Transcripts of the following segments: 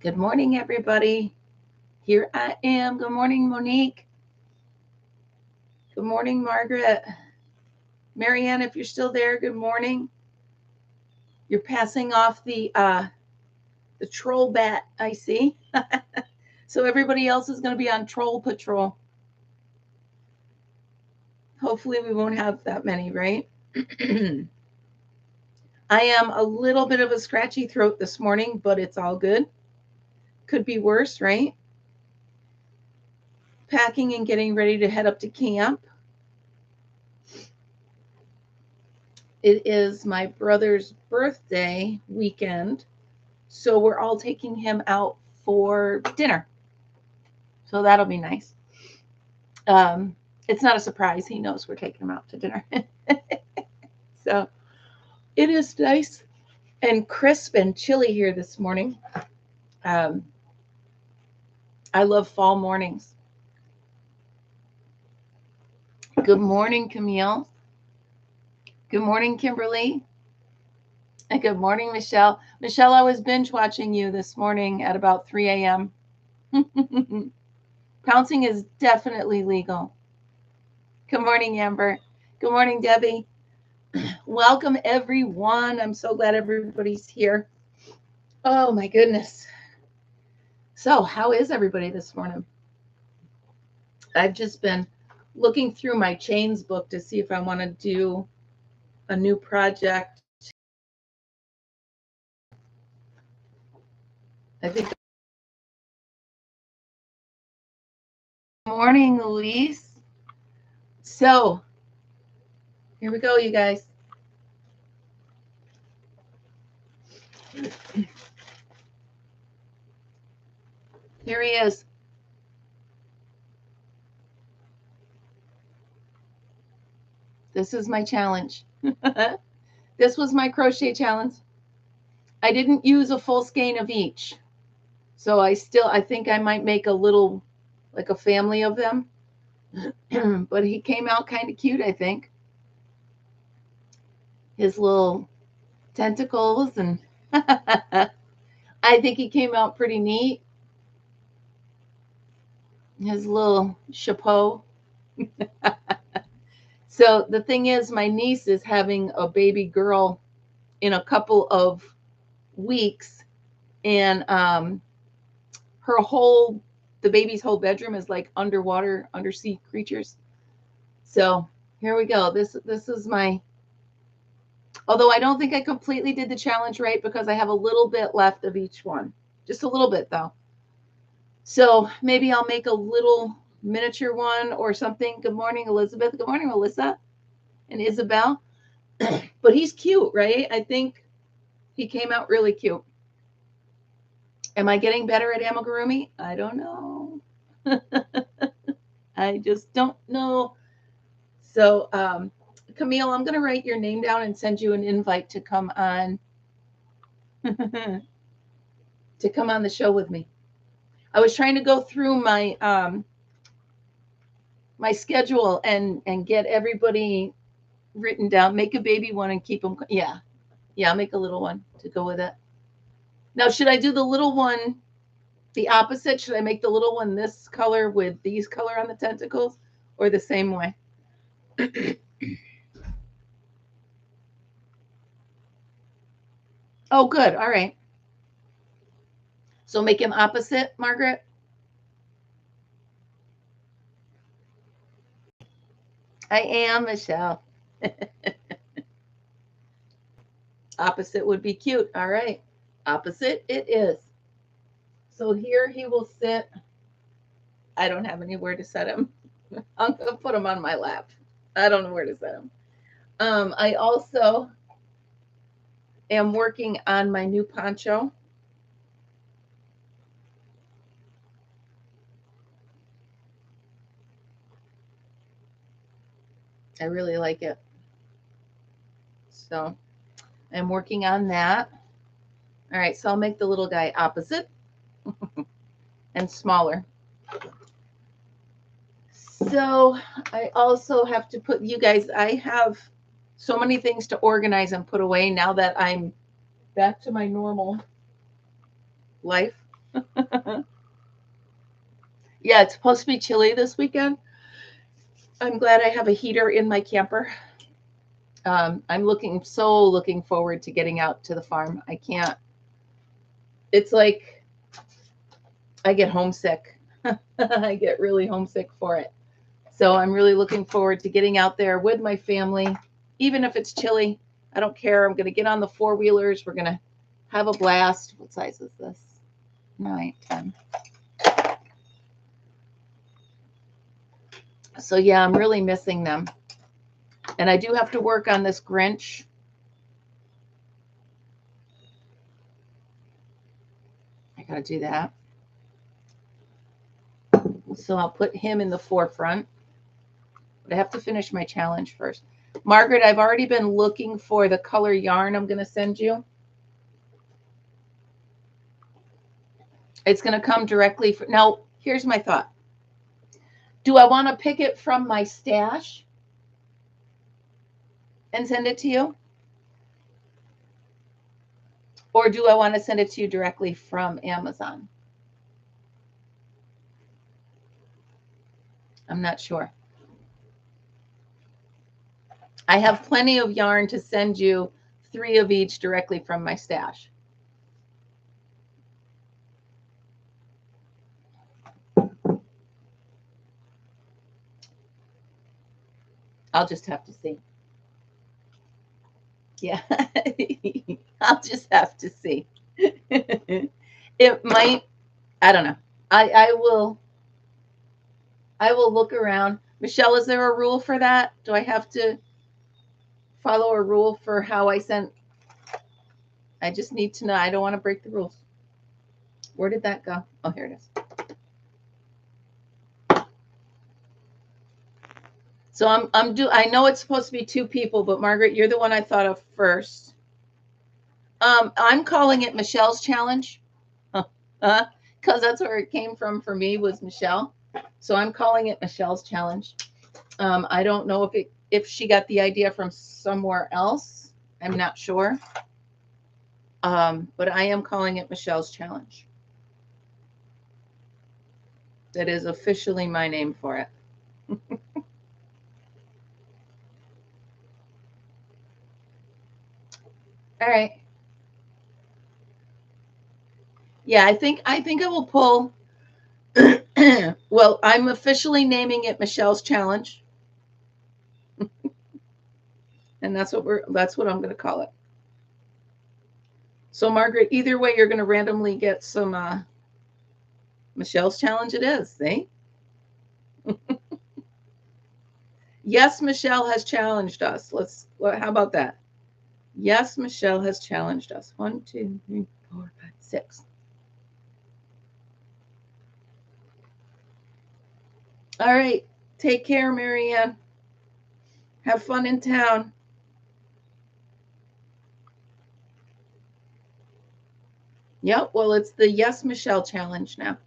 Good morning, everybody. Here I am. Good morning, Monique. Good morning, Margaret. Marianne, if you're still there, good morning. You're passing off the troll bat, I see. So everybody else is going to be on troll patrol. Hopefully we won't have that many, right? I am a little bit of a scratchy throat this morning, but it's all good. Could be worse, right? Packing and getting ready to head up to camp. It is my brother's birthday weekend, so we're all taking him out for dinner. So that'll be nice. It's not a surprise. He knows we're taking him out to dinner. So it is nice and crisp and chilly here this morning. I love fall mornings. Good morning, Camille. Good morning, Kimberly. And good morning, Michelle. Michelle, I was binge watching you this morning at about 3 a.m. Pouncing is definitely legal. Good morning, Amber. Good morning, Debbie. Welcome, everyone. I'm so glad everybody's here. Oh, my goodness. So, how is everybody this morning? I've just been looking through my chains book to see if I want to do a new project. I think. Good morning, Elise. So, here we go, you guys. Here he is. This is my challenge. This was my crochet challenge. I didn't use a full skein of each. So I think I might make a little, like a family of them. But he came out kind of cute, I think. His little tentacles, and I think he came out pretty neat. His little chapeau. So the thing is, my niece is having a baby girl in a couple of weeks, and the baby's whole bedroom is like underwater, undersea creatures. So here we go. This is my. Although I don't think I completely did the challenge right because I have a little bit left of each one, just a little bit though. So maybe I'll make a little miniature one or something. Good morning, Elizabeth. Good morning, Melissa and Isabel. But he's cute, right? I think he came out really cute. Am I getting better at amigurumi? I don't know. I just don't know. So, Camille, I'm going to write your name down and send you an invite to come on to come on the show with me. I was trying to go through my my schedule and get everybody written down. Make a baby one and keep them. Yeah, I'll make a little one to go with it. Now, should I do the little one the opposite? Should I make the little one this color with these color on the tentacles, or the same way? Oh, good. All right. So make him opposite, Margaret. I am, Michelle. Opposite would be cute. All right. Opposite it is. So here he will sit. I don't have anywhere to set him. I'm going to put him on my lap. I don't know where to set him. I also am working on my new poncho. I really like it. So I'm working on that. All right, so I'll make the little guy opposite and smaller. So I also have to put, you guys, I have so many things to organize and put away now that I'm back to my normal life. Yeah, it's supposed to be chilly this weekend. I'm glad I have a heater in my camper. I'm looking forward to getting out to the farm. I can't. It's like I get homesick. I get really homesick for it. So I'm really looking forward to getting out there with my family, even if it's chilly. I don't care. I'm going to get on the four-wheelers. We're going to have a blast. What size is this? 9, 10. So yeah, I'm really missing them. And I do have to work on this Grinch. I got to do that. So I'll put him in the forefront. But I have to finish my challenge first. Margaret, I've already been looking for the color yarn I'm going to send you. It's going to come directly from, now, here's my thought. Do I want to pick it from my stash and send it to you? Or do I want to send it to you directly from Amazon? I'm not sure. I have plenty of yarn to send you 3 of each directly from my stash. I'll just have to see. Yeah, I'll just have to see. It might, I don't know. I will look around. Michelle, is there a rule for that? Do I have to follow a rule for how I send? I just need to know. I don't want to break the rules. Where did that go? Oh, here it is. So I know it's supposed to be 2 people, but Margaret, you're the one I thought of first. I'm calling it Michelle's challenge. Because that's where it came from for me, was Michelle. So I'm calling it Michelle's challenge. I don't know if she got the idea from somewhere else. I'm not sure. But I am calling it Michelle's challenge. That is officially my name for it. All right. Yeah, I think I will pull. Well, I'm officially naming it Michelle's challenge. And that's what I'm going to call it. So Margaret, either way, you're going to randomly get some Michelle's challenge. It is, see? Yes, Michelle has challenged us. How about that? Yes, Michelle has challenged us. 1, 2, 3, 4, 5, 6. All right. Take care, Marianne. Have fun in town. Yep. Well, it's the Yes, Michelle challenge now.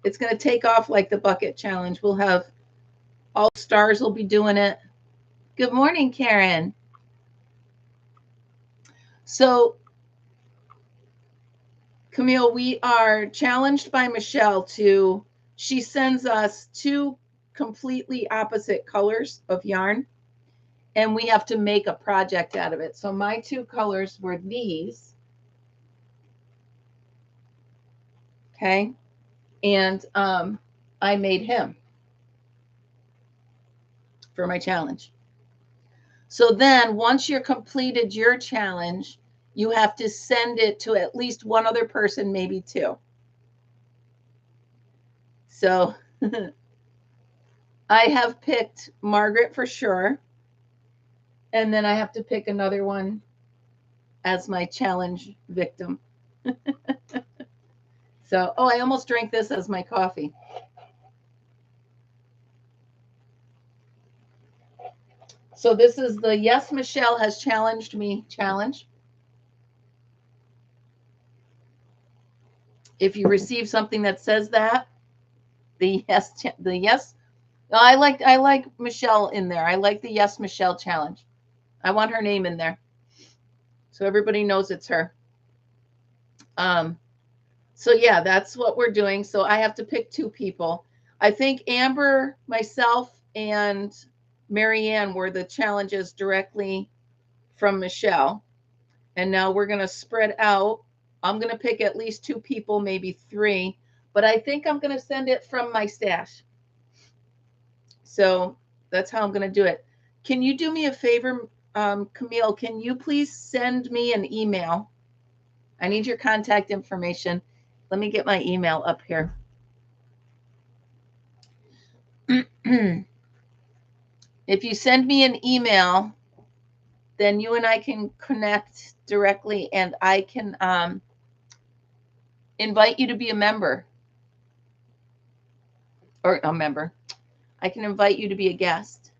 It's going to take off like the bucket challenge. We'll have all stars will be doing it. Good morning, Karen. So, Camille, we are challenged by Michelle she sends us 2 completely opposite colors of yarn, and we have to make a project out of it. So my 2 colors were these. Okay. And I made him for my challenge. So then once you're completed your challenge, you have to send it to at least 1 other person, maybe 2. So I have picked Margaret for sure. And then I have to pick another one as my challenge victim. So, I almost drank this as my coffee. So this is the Yes, Michelle has challenged me challenge. If you receive something that says that, the yes, I like Michelle in there. I like the Yes, Michelle challenge. I want her name in there, so everybody knows it's her. So yeah, that's what we're doing. So I have to pick 2 people. I think Amber, myself, and Marianne were the challenges directly from Michelle. And now we're going to spread out. I'm going to pick at least 2 people, maybe 3, but I think I'm going to send it from my stash. So that's how I'm going to do it. Can you do me a favor, Camille? Can you please send me an email? I need your contact information. Let me get my email up here. If you send me an email, then you and I can connect directly, and I can invite you to be a member. Or a member. I can invite you to be a guest.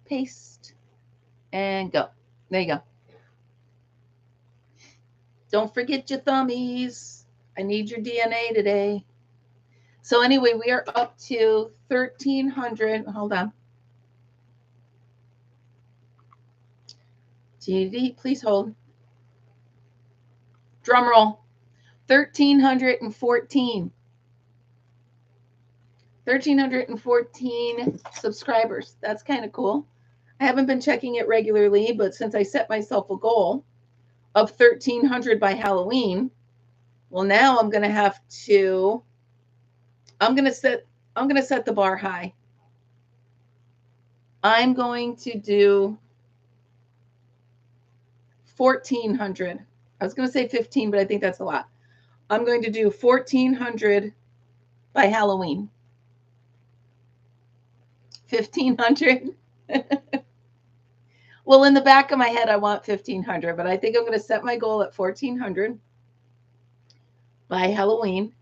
Paste and go. There you go. Don't forget your thummies. I need your DNA today. So anyway, we are up to 1,300. Hold on. GD, please hold. Drum roll. 1,314. 1,314 subscribers. That's kind of cool. I haven't been checking it regularly, but since I set myself a goal of 1,300 by Halloween, well, now I'm going to have to, I'm going to set the bar high. I'm going to do 1,400. I was going to say 15, but I think that's a lot. I'm going to do 1,400 by Halloween. 1,500. Well, in the back of my head, I want 1,500, but I think I'm going to set my goal at 1,400 by Halloween,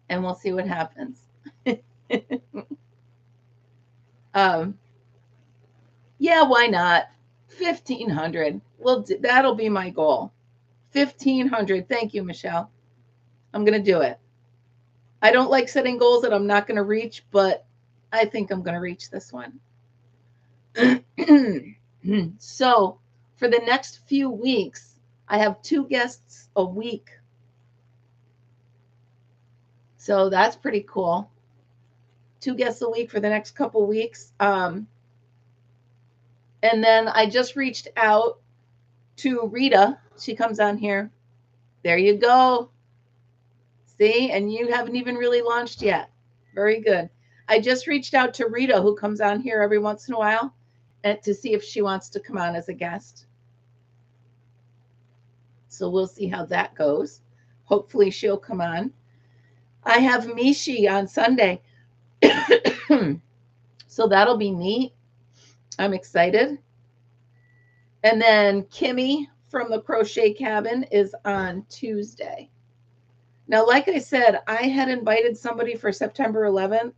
and we'll see what happens. Yeah, why not? 1,500. Well, that'll be my goal. 1,500. Thank you, Michelle. I'm going to do it. I don't like setting goals that I'm not going to reach, but I think I'm going to reach this one. So for the next few weeks, I have 2 guests a week. So that's pretty cool. 2 guests a week for the next couple weeks. And then I just reached out to Rita. She comes on here. There you go. See, and you haven't even really launched yet. Very good. I just reached out to Rita, who comes on here every once in a while, and to see if she wants to come on as a guest. So we'll see how that goes. Hopefully she'll come on. I have Mishi on Sunday. So that'll be neat. I'm excited. And then Kimmy from the Crochet Cabin is on Tuesday. Now, like I said, I had invited somebody for September 11th.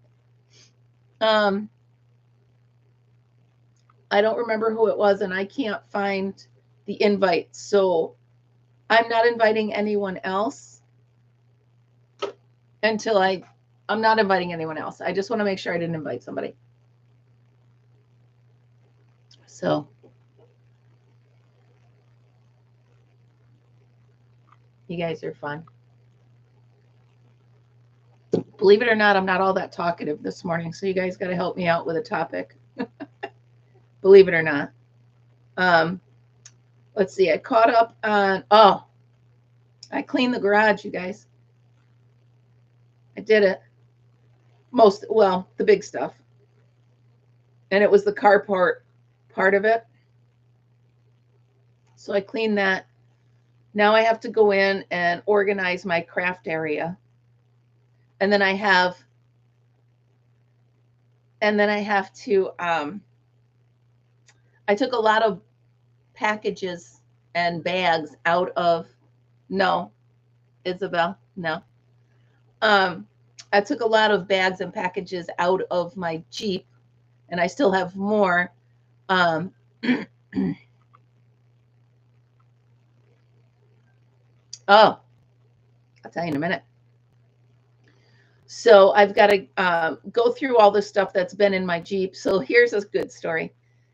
I don't remember who it was, and I can't find the invite. So I'm not inviting anyone else until I'm not inviting anyone else. I just want to make sure I didn't invite somebody. So you guys are fun. Believe it or not, I'm not all that talkative this morning, so you guys got to help me out with a topic. Believe it or not. Let's see. I caught up on, I cleaned the garage, you guys. I did it. The big stuff. And it was the carport part of it. So I cleaned that. Now I have to go in and organize my craft area. And then I have to, I took a lot of packages and bags out of, no, Isabel, no. I took a lot of bags and packages out of my Jeep, and I still have more. Oh, I'll tell you in a minute. So I've got to go through all the stuff that's been in my Jeep. So here's a good story.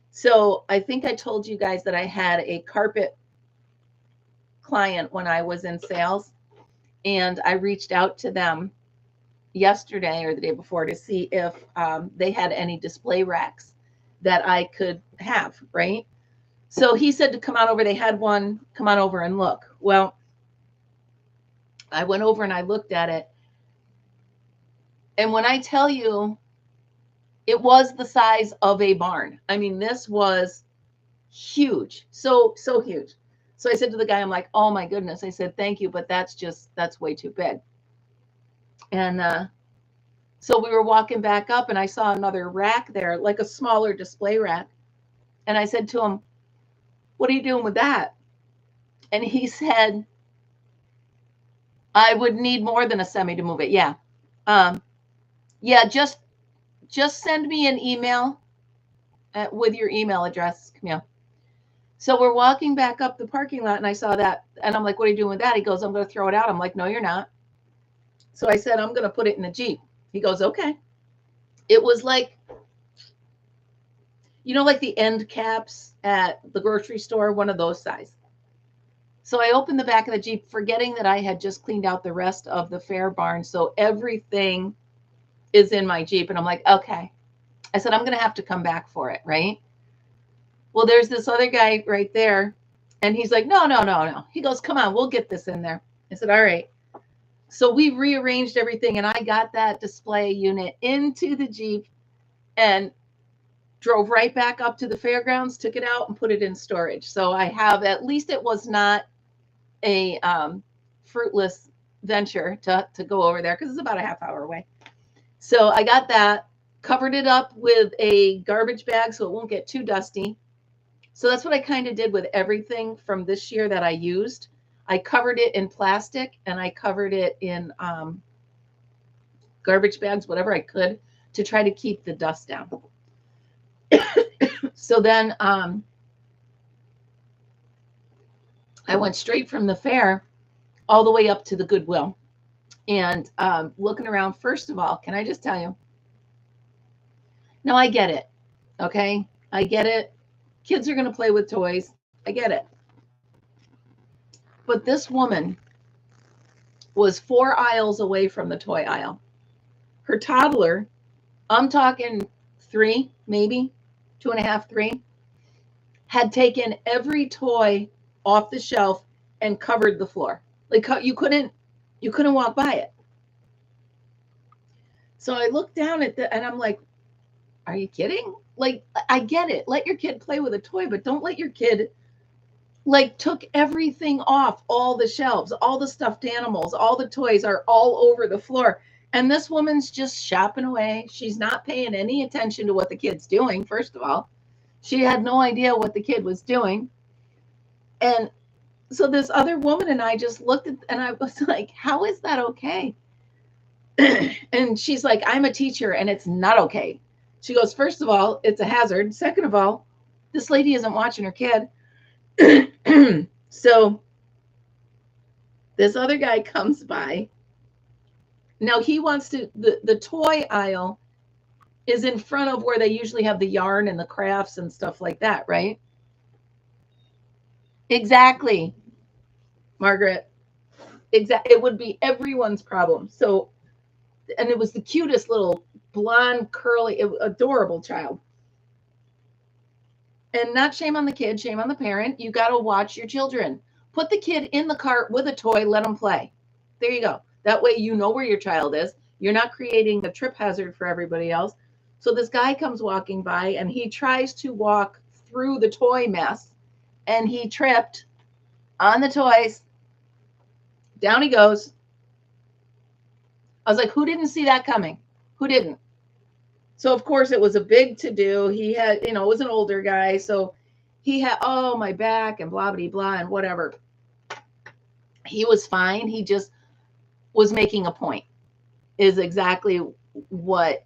So I think I told you guys that I had a carpet client when I was in sales, and I reached out to them yesterday or the day before to see if they had any display racks that I could have, right? So he said to come on over. They had one, come on over and look. Well, I went over and I looked at it. And when I tell you, it was the size of a barn. I mean, this was huge, so huge. So I said to the guy, I'm like, oh my goodness. I said, thank you, but that's way too big. And so we were walking back up and I saw another rack there, like a smaller display rack. And I said to him, what are you doing with that? And he said, I would need more than a semi to move it. Yeah. Yeah, just send me an email with your email address, Camille. So we're walking back up the parking lot and I saw that. And I'm like, what are you doing with that? He goes, I'm going to throw it out. I'm like, no, you're not. So I said, I'm going to put it in a Jeep. He goes, okay. It was like, you know, like the end caps at the grocery store, one of those size. So I opened the back of the Jeep, forgetting that I had just cleaned out the rest of the fair barn. So everything is in my Jeep. And I'm like, okay. I said, I'm going to have to come back for it, right? Well, there's this other guy right there. And he's like, no. He goes, come on, we'll get this in there. I said, all right. So we rearranged everything. And I got that display unit into the Jeep and drove right back up to the fairgrounds, took it out and put it in storage. So I have, at least it was not a fruitless venture to go over there because it's about a half hour away. So I got that, covered it up with a garbage bag so it won't get too dusty. So that's what I kind of did with everything from this year that I used. I covered it in plastic and I covered it in garbage bags, whatever I could, to try to keep the dust down. So then I went straight from the fair all the way up to the Goodwill. And looking around, first of all, can I just tell you? Now, I get it, okay? I get it. Kids are going to play with toys. I get it. But this woman was 4 aisles away from the toy aisle. Her toddler, I'm talking 3, maybe 2.5, 3, had taken every toy off the shelf and covered the floor. Like you couldn't walk by it. So I looked down at and I'm like, are you kidding? Like, I get it. Let your kid play with a toy, but don't let your kid, like, took everything off all the shelves, all the stuffed animals, all the toys are all over the floor. And this woman's just shopping away. She's not paying any attention to what the kid's doing, first of all. She had no idea what the kid was doing. And so this other woman and I just looked at, and I was like, how is that okay? And she's like, I'm a teacher and it's not okay. She goes, first of all, it's a hazard. Second of all, this lady isn't watching her kid. So this other guy comes by. Now he wants to, the toy aisle is in front of where they usually have the yarn and the crafts and stuff like that, right? Exactly, Margaret. Exactly. It would be everyone's problem. So, and it was the cutest little blonde, curly, adorable child. And not shame on the kid, shame on the parent. You got to watch your children. Put the kid in the cart with a toy, let them play. There you go. That way you know where your child is. You're not creating a trip hazard for everybody else. So this guy comes walking by and he tries to walk through the toy mess and he tripped on the toys. Down he goes. I was like, who didn't see that coming? Who didn't? So, of course, it was a big to-do. He had, it was an older guy. So he had, oh, my back and blah, blah, blah, and whatever. He was fine. He just was making a point, is exactly what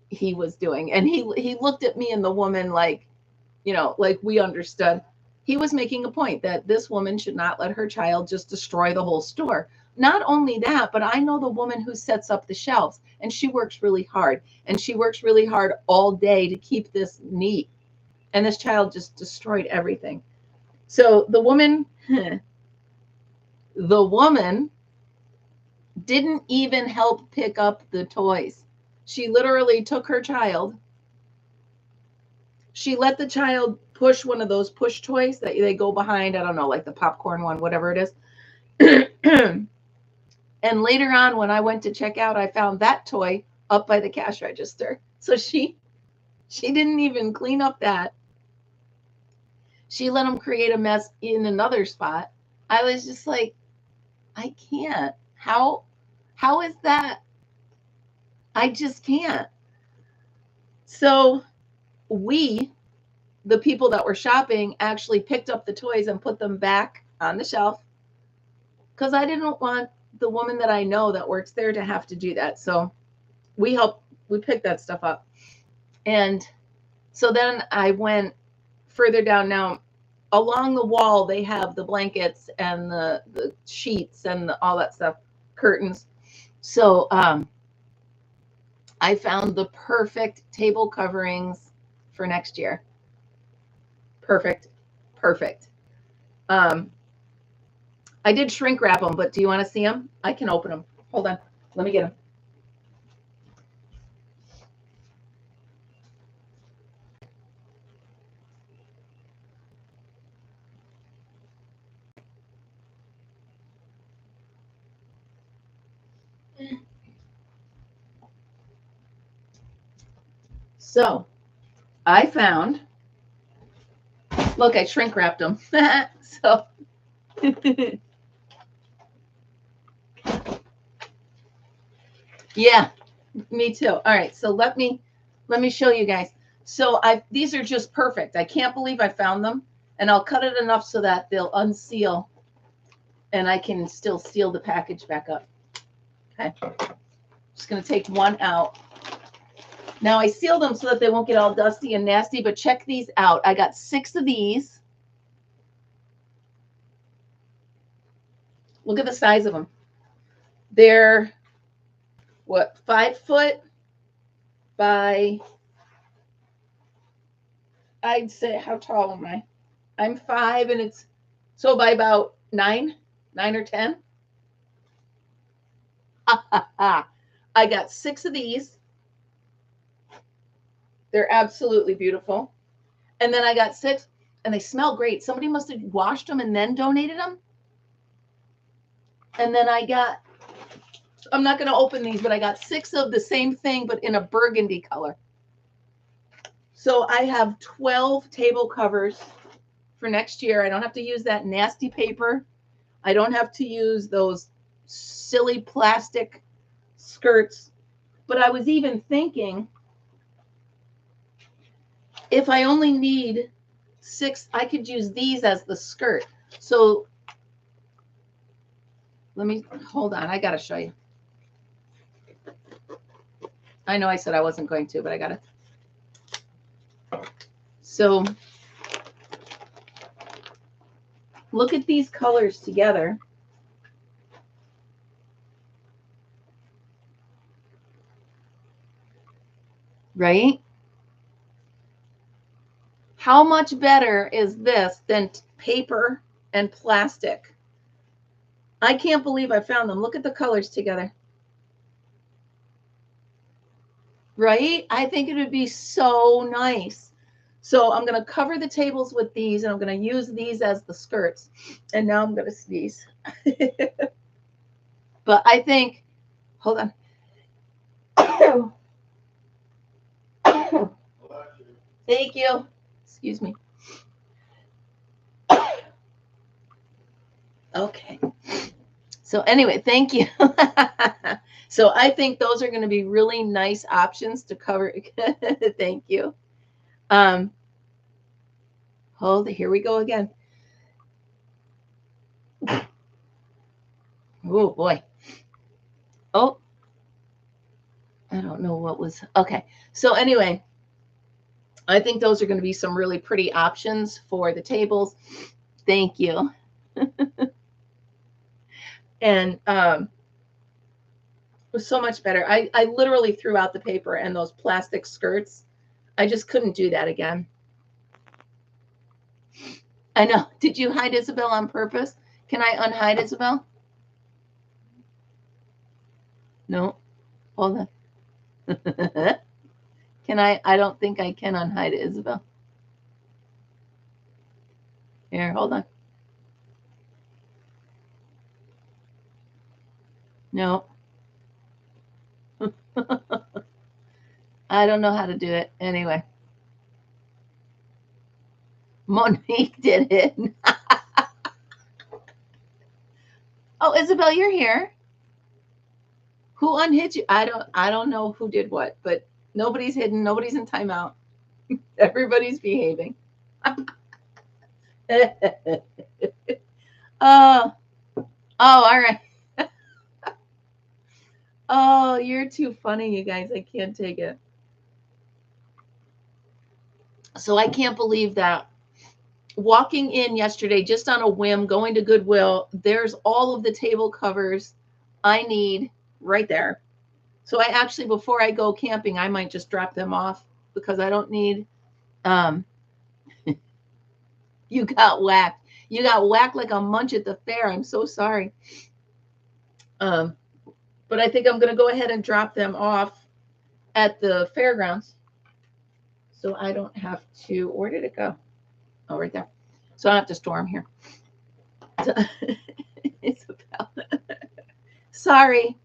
he was doing. And he looked at me and the woman like, like we understood. He was making a point that this woman should not let her child just destroy the whole store. Not only that, but I know the woman who sets up the shelves, and she works really hard. And she works really hard all day to keep this neat. And this child just destroyed everything. So the woman, the woman didn't even help pick up the toys. She literally took her child. She let the child push one of those push toys that they go behind. I don't know, like the popcorn one, whatever it is. And later on, when I went to check out, I found that toy up by the cash register. So she didn't even clean up that. She let them create a mess in another spot. I was just like, I can't. How is that? I just can't. So we, the people that were shopping, actually picked up the toys and put them back on the shelf because I didn't want the woman that I know that works there to have to do that. So we picked that stuff up. And so then I went further down. Now along the wall, they have the blankets and the sheets and all that stuff, curtains. So I found the perfect table coverings for next year. Perfect. I did shrink wrap them, but do you want to see them? I can open them. Hold on. Let me get them. So I found, look, I shrink wrapped them. So yeah, me too. All right, so let me show you guys. So these are just perfect. I can't believe I found them, and I'll cut it enough so that they'll unseal and I can still seal the package back up. Okay, just gonna take one out. Now I seal them so that they won't get all dusty and nasty, but check these out. I got 6 of these. Look at the size of them. They're what, 5 foot by, I'd say, how tall am I? I'm 5, and it's so by about 9 or 10. I got 6 of these. They're absolutely beautiful. And then I got 6, and they smell great. Somebody must have washed them and then donated them. And then I got, I'm not going to open these, but I got 6 of the same thing, but in a burgundy color. So I have 12 table covers for next year. I don't have to use that nasty paper. I don't have to use those silly plastic skirts. But I was even thinking, if I only need 6, I could use these as the skirt. So let me, hold on. I got to show you. I know I said I wasn't going to, but I got to. So look at these colors together. Right? How much better is this than paper and plastic? I can't believe I found them. Look at the colors together. Right? I think it would be so nice. So I'm going to cover the tables with these, and I'm going to use these as the skirts. And now I'm going to sneeze. But I think, hold on. Thank you. Excuse me. Okay. So anyway, thank you. So I think those are going to be really nice options to cover. Thank you. Hold it. Here we go again. Oh boy. Oh, I don't know what was. Okay. So anyway, I think those are going to be some really pretty options for the tables. Thank you. And it was so much better. I literally threw out the paper and those plastic skirts. I just couldn't do that again. I know. Did you hide Isabel on purpose? Can I unhide Isabel? No, hold on. Can I don't think I can unhide it, Isabel. Here, hold on. No. I don't know how to do it. Anyway. Monique did it. Oh, Isabel, you're here. Who unhid you? I don't know who did what, but nobody's hidden. Nobody's in timeout. Everybody's behaving. Oh, all right. Oh, you're too funny, you guys. I can't take it. So I can't believe that. Walking in yesterday, just on a whim, going to Goodwill, there's all of the table covers I need right there. So I actually, before I go camping, I might just drop them off because I don't need, you got whacked. You got whacked like a munch at the fair. I'm so sorry. But I think I'm going to go ahead and drop them off at the fairgrounds. So I don't have to, where did it go? Oh, right there. So I don't have to store them here. So, Isabel. Sorry.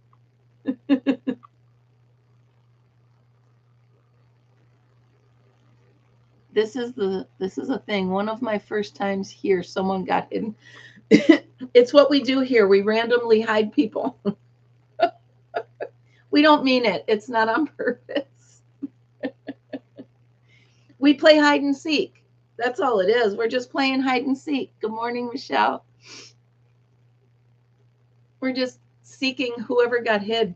This is a thing. One of my first times here, someone got hidden. It's what we do here. We randomly hide people. We don't mean it. It's not on purpose. We play hide and seek. That's all it is. We're just playing hide and seek. Good morning, Michelle. We're just seeking whoever got hid.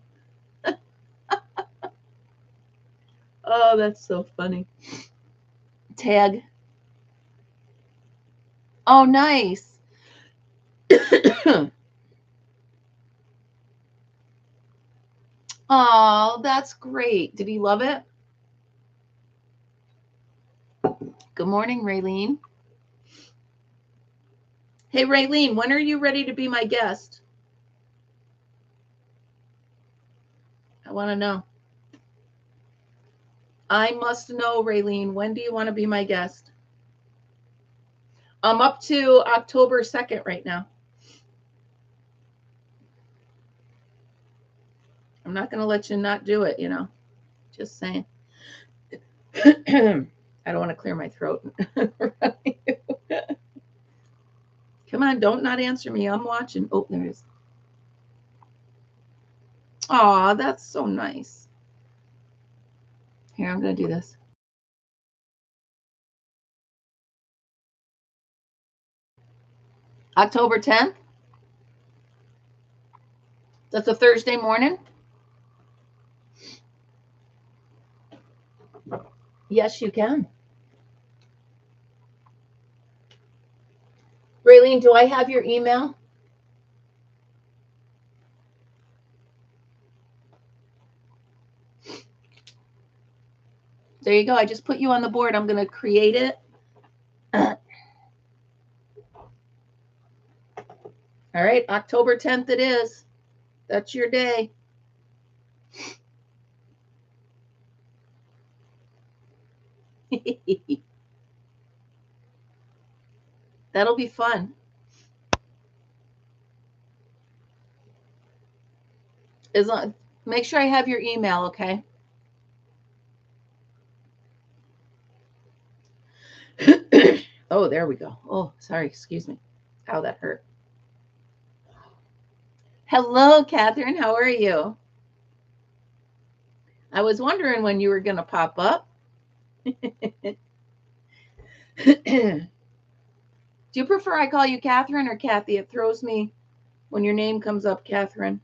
Oh, that's so funny. Tag. Oh, nice. Oh, that's great. Did he love it? Good morning, Raylene. Hey, Raylene, when are you ready to be my guest? I want to know. I must know, Raylene, when do you want to be my guest? I'm up to October 2nd right now. I'm not going to let you not do it, you know. Just saying. I don't want to clear my throat. Come on, don't not answer me. I'm watching. Oh, there it is. Aw, that's so nice. Here, I'm going to do this. October 10th? That's a Thursday morning? Yes, you can. Raylene, do I have your email? There you go. I just put you on the board. I'm going to create it. All right, October 10th it is. That's your day. That'll be fun. Make sure I have your email, okay? Oh, there we go. Oh, sorry. Excuse me. Ow, that hurt. Hello, Catherine. How are you? I was wondering when you were going to pop up. Do you prefer I call you Catherine or Kathy? It throws me when your name comes up, Catherine.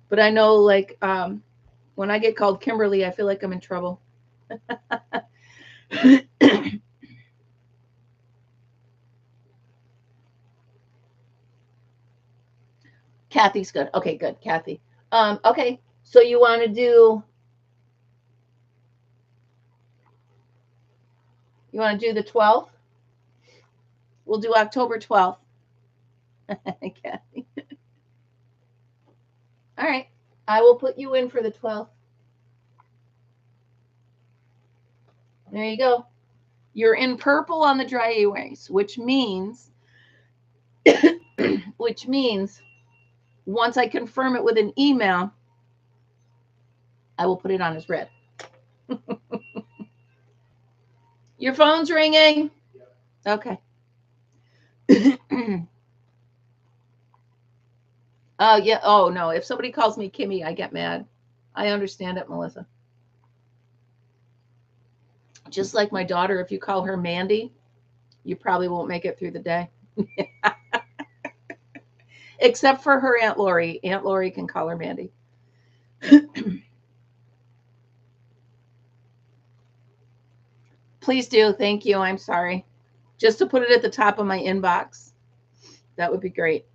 But I know, like, when I get called Kimberly, I feel like I'm in trouble. Kathy's good. Okay, good. Kathy. Okay, so you want to do the 12th? We'll do October 12th. Kathy. All right. I will put you in for the 12th. There you go. You're in purple on the dry erase, which means once I confirm it with an email, I will put it on as red. Your phone's ringing. Okay. Oh, yeah. Oh, no. If somebody calls me Kimmy, I get mad. I understand it, Melissa. Just like my daughter, if you call her Mandy, you probably won't make it through the day. Except for her Aunt Lori. Aunt Lori can call her Mandy. Please do. Thank you. I'm sorry. Just to put it at the top of my inbox. That would be great.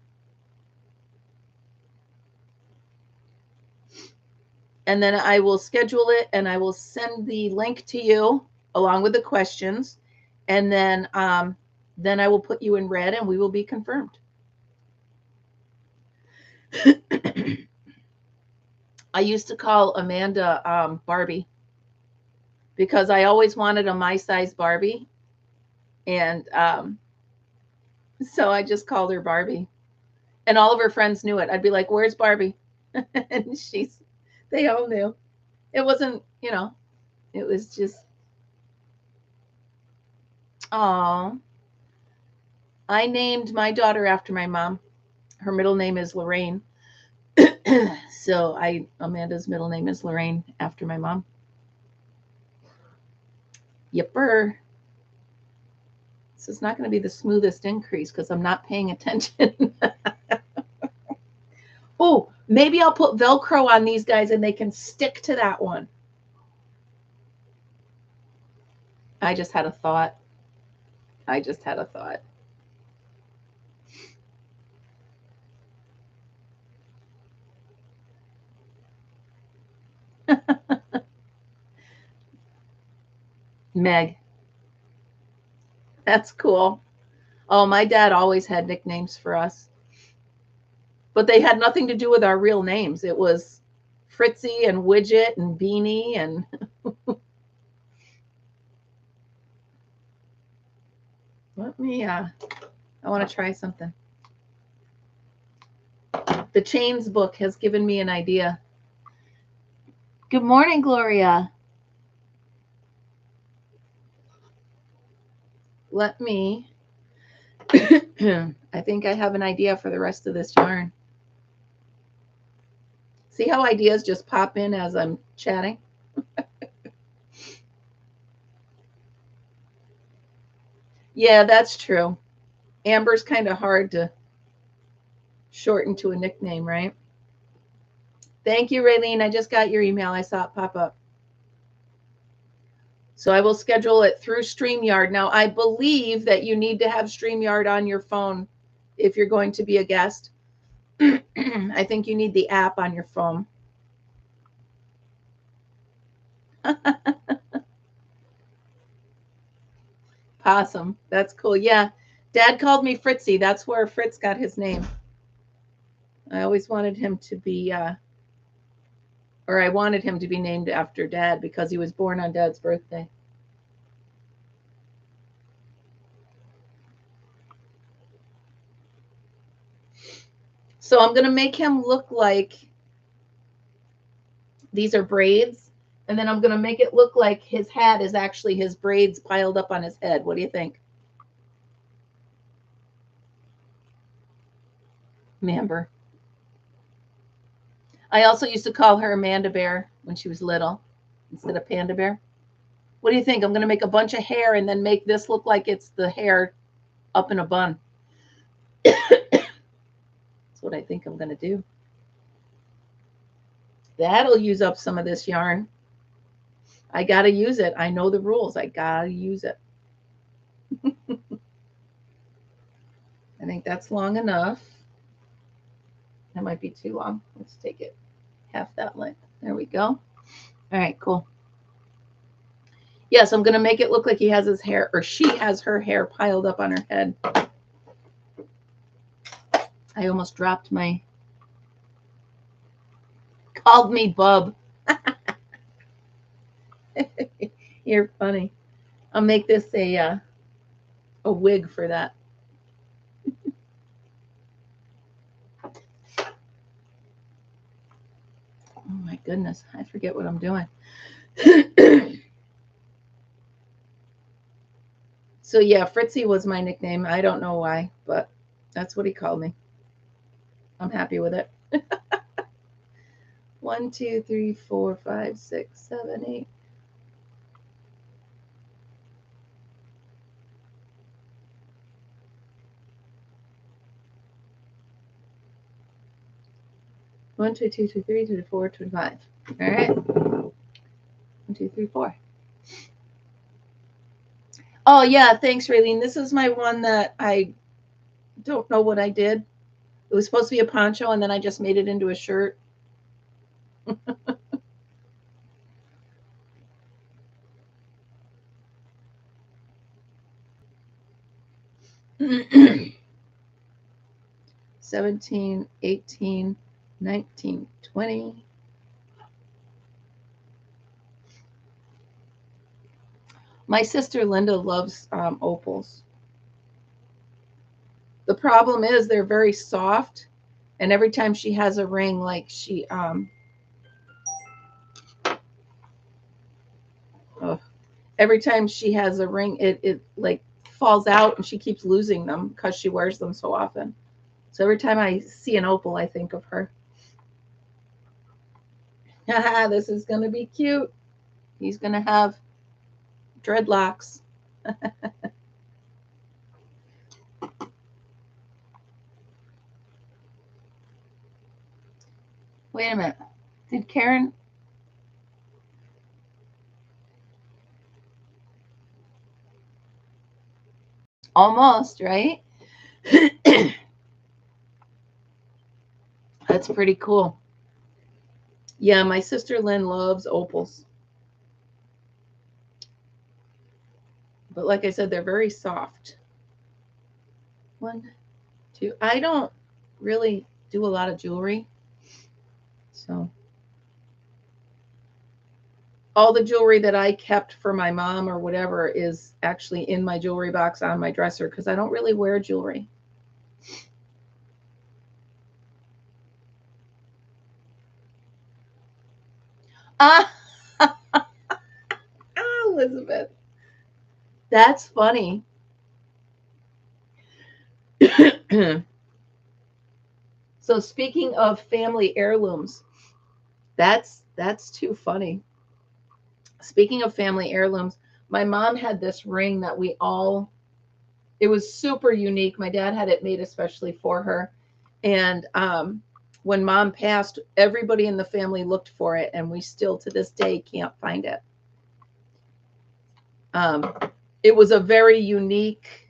And then I will schedule it and I will send the link to you along with the questions. And then I will put you in red and we will be confirmed. I used to call Amanda Barbie because I always wanted a my size Barbie. And so I just called her Barbie. And all of her friends knew it. I'd be like, where's Barbie? And they all knew. It wasn't, it was just, oh. I named my daughter after my mom. Her middle name is Lorraine. So Amanda's middle name is Lorraine after my mom. Yipper. This is not going to be the smoothest increase because I'm not paying attention. Oh, maybe I'll put Velcro on these guys and they can stick to that one. I just had a thought. Meg. That's cool. Oh, my dad always had nicknames for us. But they had nothing to do with our real names. It was Fritzy and Widget and Beanie and let me I want to try something. The Chains book has given me an idea. Good morning, Gloria. Let me I think I have an idea for the rest of this yarn. See how ideas just pop in as I'm chatting? Yeah, that's true. Amber's kind of hard to shorten to a nickname, right? Thank you, Raylene. I just got your email. I saw it pop up. So I will schedule it through StreamYard. Now, I believe that you need to have StreamYard on your phone if you're going to be a guest. I think you need the app on your phone. Possum. That's cool. Yeah. Dad called me Fritzy. That's where Fritz got his name. I always wanted him to be, or I wanted him to be named after Dad because he was born on Dad's birthday. So I'm going to make him look like these are braids. And then I'm going to make it look like his hat is actually his braids piled up on his head. What do you think? Amber. I also used to call her Amanda Bear when she was little instead of Panda Bear. What do you think? I'm going to make a bunch of hair and then make this look like it's the hair up in a bun. That's what I think I'm going to do. That'll use up some of this yarn. I got to use it. I know the rules. I got to use it. I think that's long enough. That might be too long. Let's take it half that length. There we go. All right, cool. Yes, I'm going to make it look like he has his hair, or she has her hair piled up on her head. I almost dropped my called me Bub. You're funny. I'll make this a wig for that. Oh my goodness, I forget what I'm doing. So yeah, Fritzy was my nickname. I don't know why, but that's what he called me. I'm happy with it. 1, 2, 3, 4, 5, 6, 7, 8. One, 2, 2, 2, 3, 2, 4, 25. All right. 1, 2, 3, 4. Oh yeah, thanks, Raylene. This is my one that I don't know what I did. It was supposed to be a poncho, and then I just made it into a shirt. 17, 18, 19, 20. My sister Linda loves opals. The problem is they're very soft, and every time she has a ring, like she every time she has a ring, it like falls out, and she keeps losing them because she wears them so often. So every time I see an opal, I think of her. Haha, this is gonna be cute. He's gonna have dreadlocks. Wait a minute. Did Karen? Almost, right? That's pretty cool. Yeah, my sister Lynn loves opals. But like I said, they're very soft. 1, 2. I don't really do a lot of jewelry. So all the jewelry that I kept for my mom or whatever is actually in my jewelry box on my dresser because I don't really wear jewelry. Ah, Elizabeth. That's funny. So speaking of family heirlooms, that's too funny. Speaking of family heirlooms, my mom had this ring that it was super unique. My dad had it made especially for her. And when mom passed, everybody in the family looked for it, and we still to this day can't find it. It was a very unique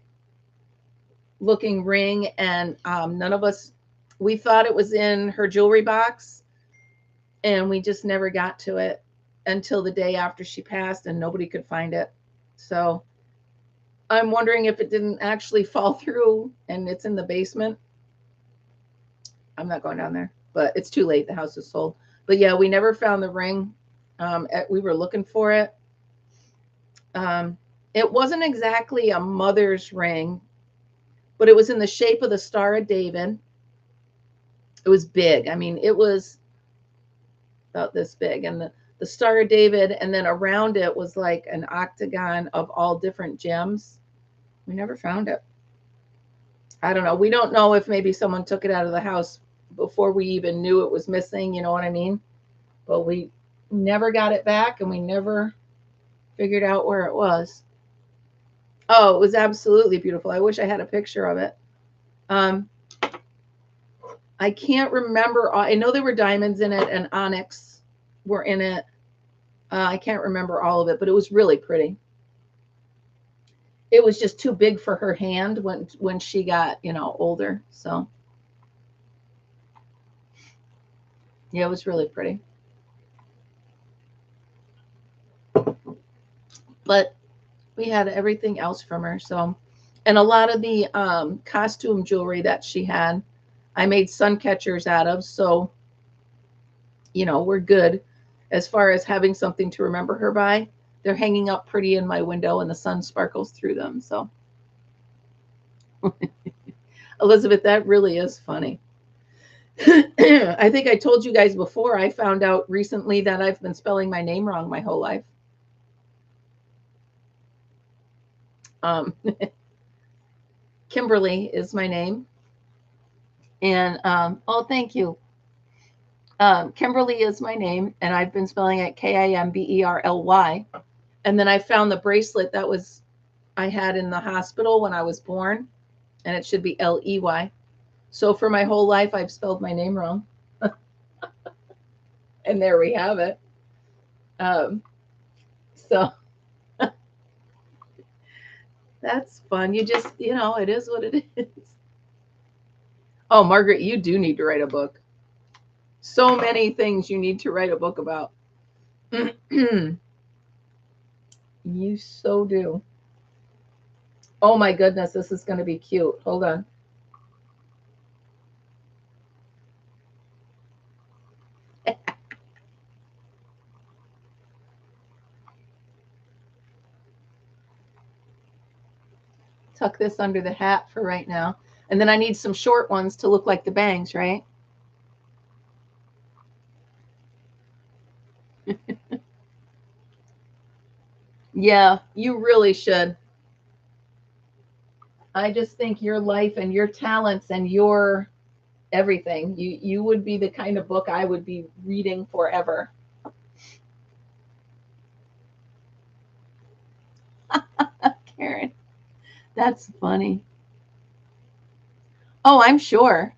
looking ring, and none of us, we thought it was in her jewelry box, and we just never got to it until the day after she passed, and nobody could find it. So I'm wondering if it didn't actually fall through and it's in the basement. I'm not going down there, but it's too late. The house is sold. But yeah, we never found the ring. We were looking for it. It wasn't exactly a mother's ring, but it was in the shape of the Star of David. It was big. I mean, it was about this big. And the Star of David, and then around it was like an octagon of all different gems. We never found it. I don't know. We don't know if maybe someone took it out of the house before we even knew it was missing. You know what I mean? But we never got it back, and we never figured out where it was. Oh, it was absolutely beautiful. I wish I had a picture of it. I can't remember. I know there were diamonds in it and onyx were in it. I can't remember all of it, but it was really pretty. It was just too big for her hand when she got, older. So yeah, it was really pretty. But we had everything else from her. So, and a lot of the costume jewelry that she had, I made sun catchers out of. So you know, we're good as far as having something to remember her by. They're hanging up pretty in my window and the sun sparkles through them. So, Elizabeth, that really is funny. I think I told you guys before, I found out recently that I've been spelling my name wrong my whole life. Kimberly is my name. And, oh, thank you. Kimberly is my name, and I've been spelling it Kimberly. And then I found the bracelet that I had in the hospital when I was born, and it should be Ley. So for my whole life, I've spelled my name wrong. And there we have it. So that's fun. You just, you know, it is what it is. Oh, Margaret, you do need to write a book. So many things you need to write a book about. You so do. Oh my goodness, this is going to be cute. Hold on. Tuck this under the hat for right now. And then I need some short ones to look like the bangs, right? Yeah, you really should. I just think your life and your talents and your everything, you would be the kind of book I would be reading forever. Karen, that's funny. Oh, I'm sure.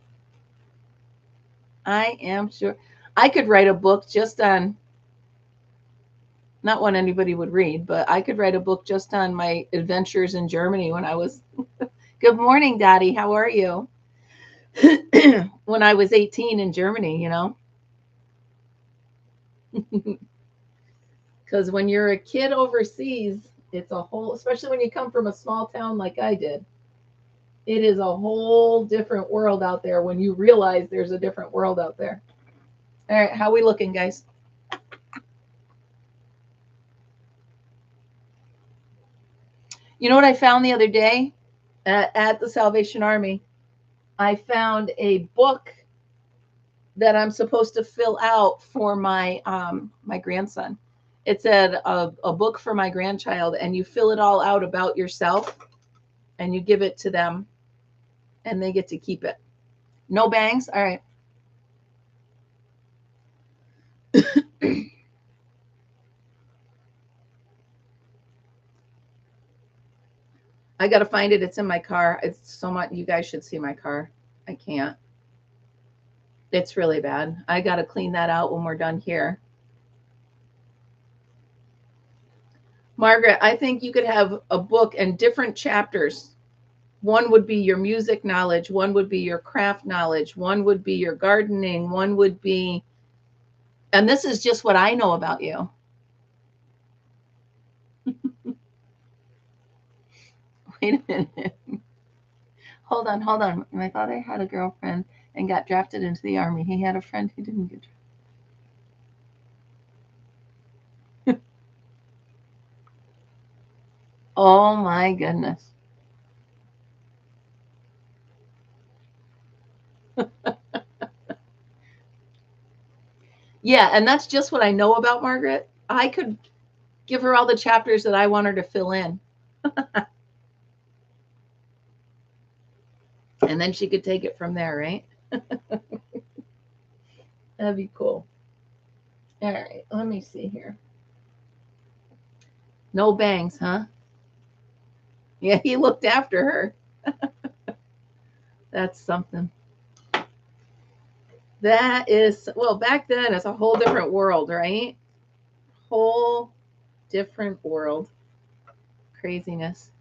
I am sure. I could write a book just on, not one anybody would read, but I could write a book just on my adventures in Germany when I was, good morning, Daddy. How are you? When I was 18 in Germany, you know? Because when you're a kid overseas, it's a whole, especially when you come from a small town like I did, it is a whole different world out there when you realize there's a different world out there. All right, how we looking, guys? You know what I found the other day at the Salvation Army? I found a book that I'm supposed to fill out for my grandson. It said a book for my grandchild, and you fill it all out about yourself, and you give it to them, and they get to keep it. No bangs? All right. I got to find it. It's in my car. It's so much. You guys should see my car. I can't. It's really bad. I got to clean that out when we're done here. Margaret, I think you could have a book and different chapters. One would be your music knowledge. One would be your craft knowledge. One would be your gardening. One would be, and this is just what I know about you. Wait a minute. Hold on, hold on. My father had a girlfriend and got drafted into the army. He had a friend who didn't get drafted. Oh my goodness. Yeah, and that's just what I know about Margaret. I could give her all the chapters that I want her to fill in. And then she could take it from there, right? That'd be cool. All right, let me see here. No bangs, huh? Yeah, he looked after her. That's something. That is, well, back then it's a whole different world, right? Whole different world. Craziness.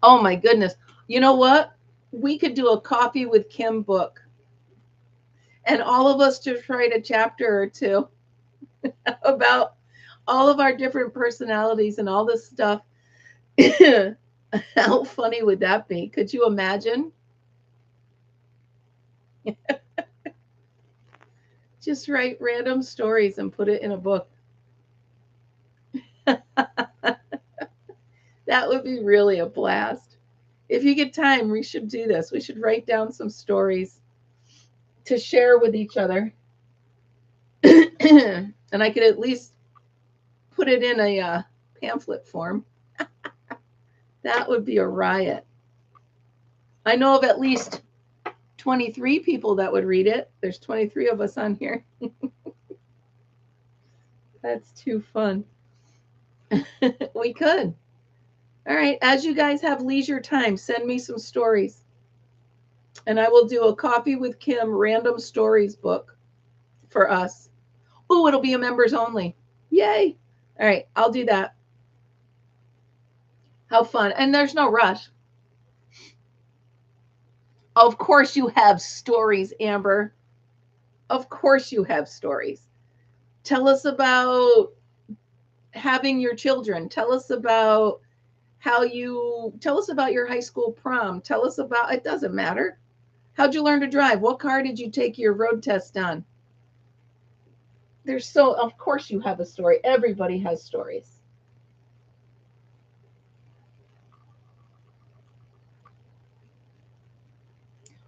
Oh my goodness. You know what? We could do a coffee with Kim book. And all of us just write a chapter or two about all of our different personalities and all this stuff. How funny would that be? Could you imagine? Just write random stories and put it in a book. That would be really a blast. If you get time, we should do this. We should write down some stories to share with each other. And I could at least put it in a pamphlet form. That would be a riot. I know of at least 23 people that would read it. There's 23 of us on here. That's too fun. We could. All right. As you guys have leisure time, send me some stories. And I will do a Coffee with Kim random stories book for us. Oh, it'll be a members only. Yay. All right. I'll do that. How fun. And there's no rush. Of course you have stories, Amber. Of course you have stories. Tell us about having your children. Tell us about tell us about your high school prom. Tell us about, it doesn't matter. How'd you learn to drive? What car did you take your road test on? Of course you have a story. Everybody has stories.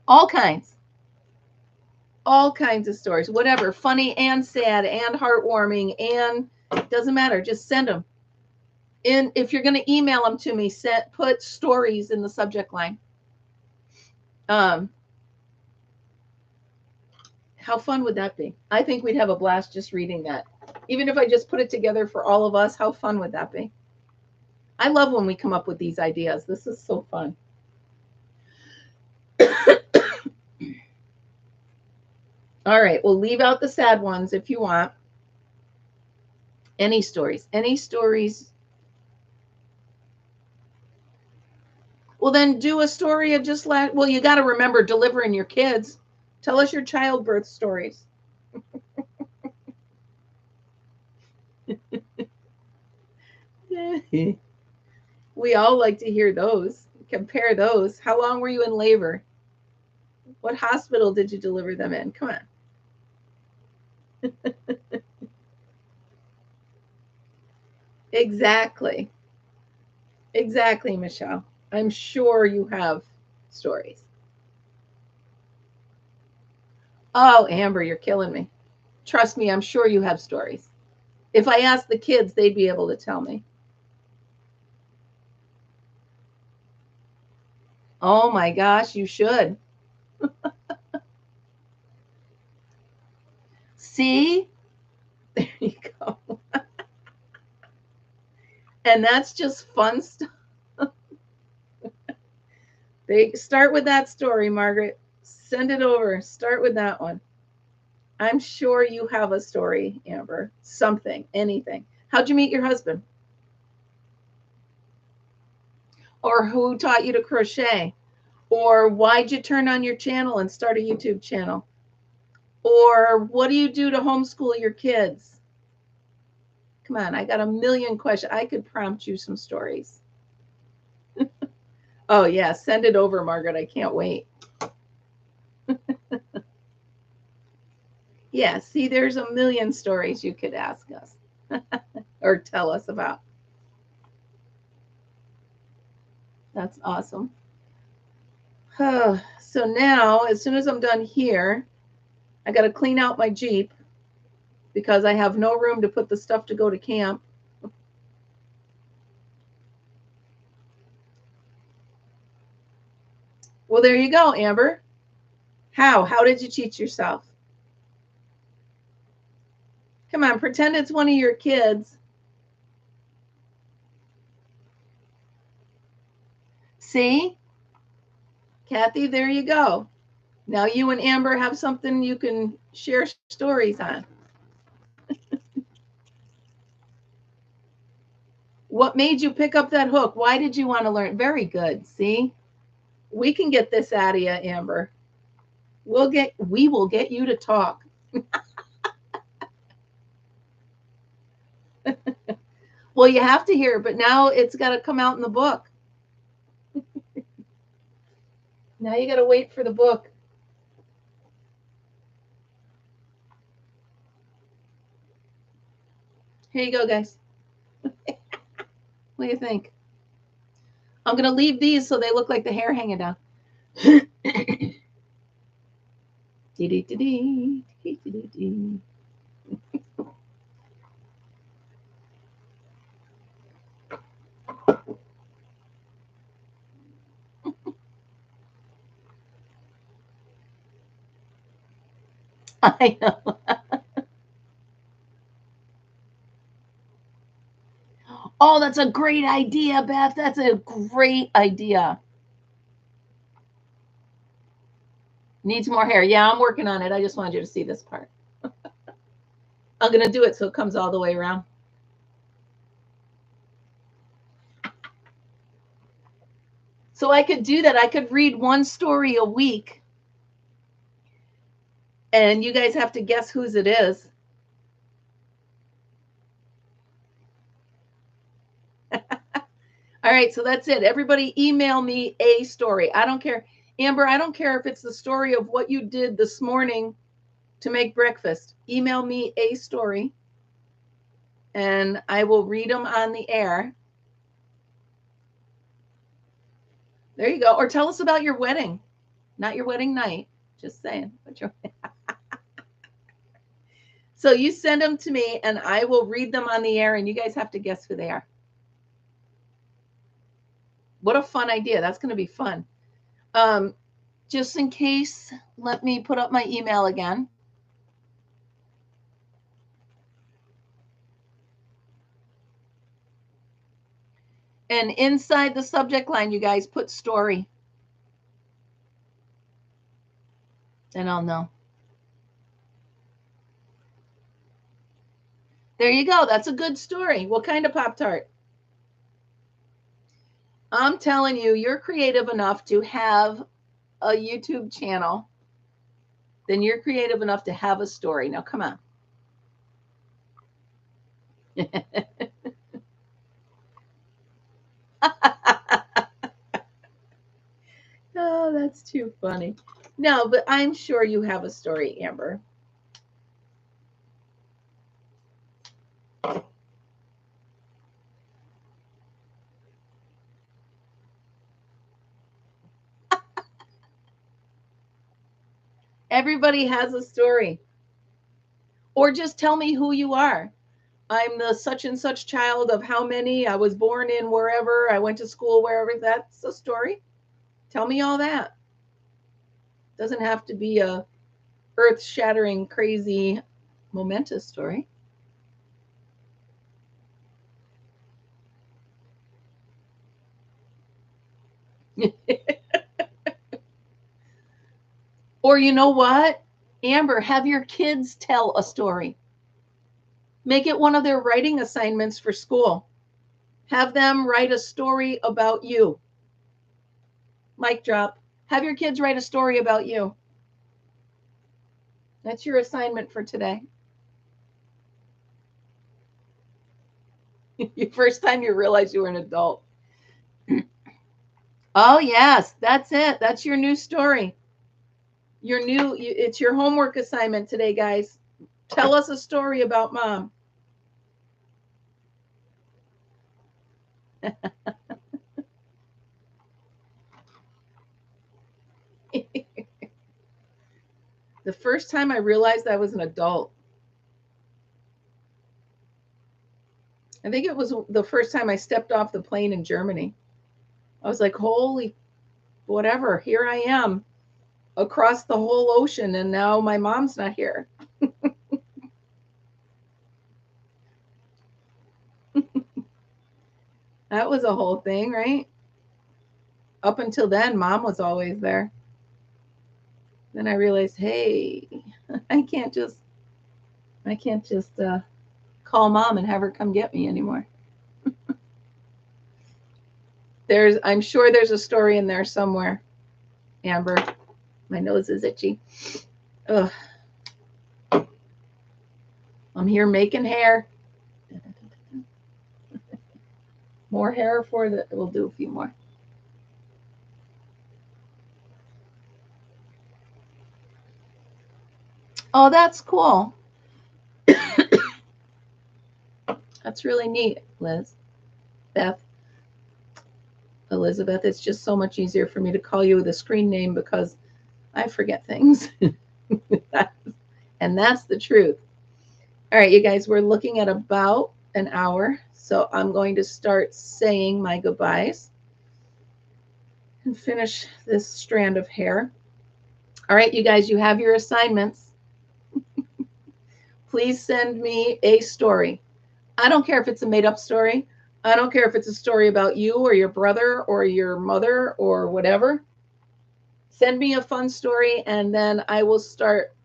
All kinds of stories, whatever, funny and sad and heartwarming, and doesn't matter. Just send them. And if you're going to email them to me, put stories in the subject line. How fun would that be? I think we'd have a blast just reading that. Even if I just put it together for all of us, how fun would that be? I love when we come up with these ideas. This is so fun. All right, we'll leave out the sad ones if you want. Any stories? Any stories? Well, then do a story of just well, you got to remember delivering your kids. Tell us your childbirth stories. We all like to hear those. Compare those. How long were you in labor? What hospital did you deliver them in? Come on. Exactly. Exactly, Michelle. I'm sure you have stories. Oh, Amber, you're killing me. Trust me, I'm sure you have stories. If I asked the kids, they'd be able to tell me. Oh my gosh, you should. See? There you go. And that's just fun stuff. They start with that story, Margaret. Send it over. Start with that one. I'm sure you have a story, Amber. Something, anything. How'd you meet your husband? Or who taught you to crochet? Or why'd you turn on your channel and start a YouTube channel? Or what do you do to homeschool your kids? Come on, I got a million questions. I could prompt you some stories. Oh, yeah, send it over, Margaret. I can't wait. Yeah, see, there's a million stories you could ask us or tell us about. That's awesome. So now, as soon as I'm done here, I got to clean out my Jeep because I have no room to put the stuff to go to camp. Well, there you go, Amber. How did you teach yourself? Come on, pretend it's one of your kids. See? Kathy, there you go. Now you and Amber have something you can share stories on. What made you pick up that hook? Why did you want to learn? Very good. See? We can get this out of you, Amber. We will get you to talk. Well, you have to hear, but now it's got to come out in the book. Now you got to wait for the book. Here you go, guys. What do you think? I'm going to leave these so they look like the hair hanging down. I know. Oh, that's a great idea, Beth. That's a great idea. Needs more hair. Yeah, I'm working on it. I just wanted you to see this part. I'm going to do it so it comes all the way around. So I could do that. I could read one story a week. And you guys have to guess whose it is. All right, so that's it. Everybody email me a story. I don't care. Amber, I don't care if it's the story of what you did this morning to make breakfast. Email me a story, and I will read them on the air. There you go. Or tell us about your wedding. Not your wedding night. Just saying. So you send them to me, and I will read them on the air, and you guys have to guess who they are. What a fun idea. That's going to be fun. Just in case, let me put up my email again. And inside the subject line, you guys put story. And I'll know. There you go. That's a good story. What kind of Pop-Tart? I'm telling you, you're creative enough to have a YouTube channel. Then you're creative enough to have a story. Now, come on. Oh, that's too funny. No, but I'm sure you have a story, Amber. Everybody has a story. Or just tell me who you are. I'm the such and such child of how many. I was born in wherever. I went to school wherever. That's a story. Tell me all that. Doesn't have to be a earth-shattering, crazy, momentous story. Or you know what? Amber, have your kids tell a story. Make it one of their writing assignments for school. Have them write a story about you. Mic drop. Have your kids write a story about you. That's your assignment for today. First time you realize you were an adult. Oh, yes, that's it. That's your new story. It's your homework assignment today, guys. Tell us a story about mom. The first time I realized I was an adult, I think it was the first time I stepped off the plane in Germany. I was like, holy whatever, here I am across the whole ocean, and now my mom's not here. That was a whole thing, right? Up until then, mom was always there. Then I realized, hey, I can't just call mom and have her come get me anymore. I'm sure there's a story in there somewhere. Amber, my nose is itchy. Ugh. I'm here making hair. More hair we'll do a few more. Oh, that's cool. That's really neat, Liz. Beth. Elizabeth. It's just so much easier for me to call you with a screen name because I forget things. And that's the truth. All right, you guys, we're looking at about an hour. So I'm going to start saying my goodbyes and finish this strand of hair. All right, you guys, you have your assignments. Please send me a story. I don't care if it's a made-up story. I don't care if it's a story about you or your brother or your mother or whatever. Send me a fun story, and then I will start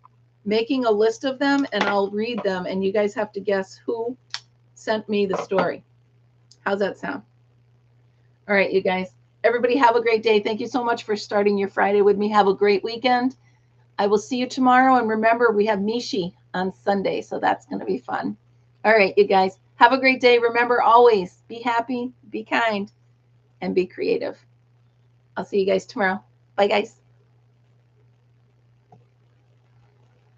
making a list of them, and I'll read them, and you guys have to guess who sent me the story. How's that sound? All right, you guys. Everybody have a great day. Thank you so much for starting your Friday with me. Have a great weekend. I will see you tomorrow. And remember, we have Mishi on Sunday, so that's going to be fun. All right, you guys. Have a great day. Remember, always be happy, be kind, and be creative. I'll see you guys tomorrow. Bye, guys.